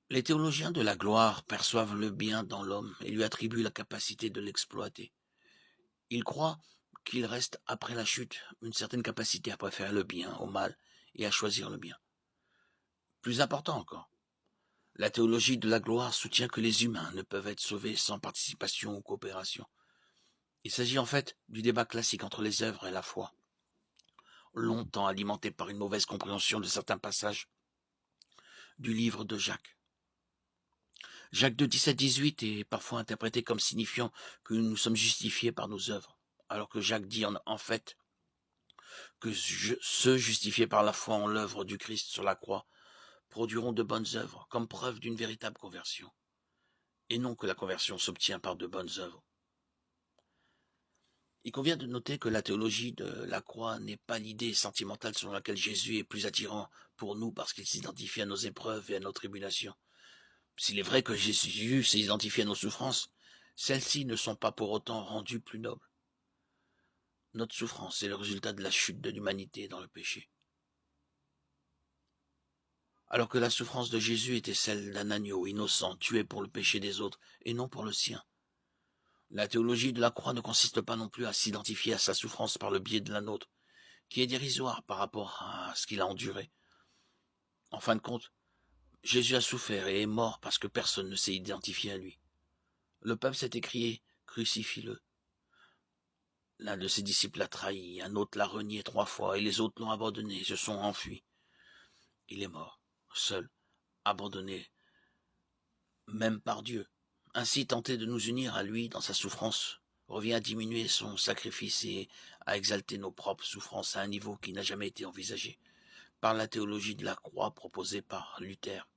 Les théologiens de la gloire perçoivent le bien dans l'homme et lui attribuent la capacité de l'exploiter. Ils croient qu'il reste après la chute une certaine capacité à préférer le bien au mal et à choisir le bien. Plus important encore, la théologie de la gloire soutient que les humains ne peuvent être sauvés sans participation ou coopération. Il s'agit en fait du débat classique entre les œuvres et la foi, longtemps alimenté par une mauvaise compréhension de certains passages du livre de Jacques. Jacques de 17-18 est parfois interprété comme signifiant que nous sommes justifiés par nos œuvres, alors que Jacques dit en fait que ceux justifiés par la foi en l'œuvre du Christ sur la croix produiront de bonnes œuvres comme preuve d'une véritable conversion, et non que la conversion s'obtient par de bonnes œuvres. Il convient de noter que la théologie de la croix n'est pas l'idée sentimentale selon laquelle Jésus est plus attirant pour nous parce qu'il s'identifie à nos épreuves et à nos tribulations. S'il est vrai que Jésus s'est identifié à nos souffrances, celles-ci ne sont pas pour autant rendues plus nobles. Notre souffrance est le résultat de la chute de l'humanité dans le péché. Alors que la souffrance de Jésus était celle d'un agneau innocent tué pour le péché des autres et non pour le sien. La théologie de la croix ne consiste pas non plus à s'identifier à sa souffrance par le biais de la nôtre, qui est dérisoire par rapport à ce qu'il a enduré. En fin de compte, Jésus a souffert et est mort parce que personne ne s'est identifié à lui. Le peuple s'est écrié « Crucifie-le ». L'un de ses disciples l'a trahi, un autre l'a renié 3 fois, et les autres l'ont abandonné, se sont enfuis. Il est mort, seul, abandonné, même par Dieu. Ainsi, tenter de nous unir à lui dans sa souffrance revient à diminuer son sacrifice et à exalter nos propres souffrances à un niveau qui n'a jamais été envisagé par la théologie de la croix proposée par Luther.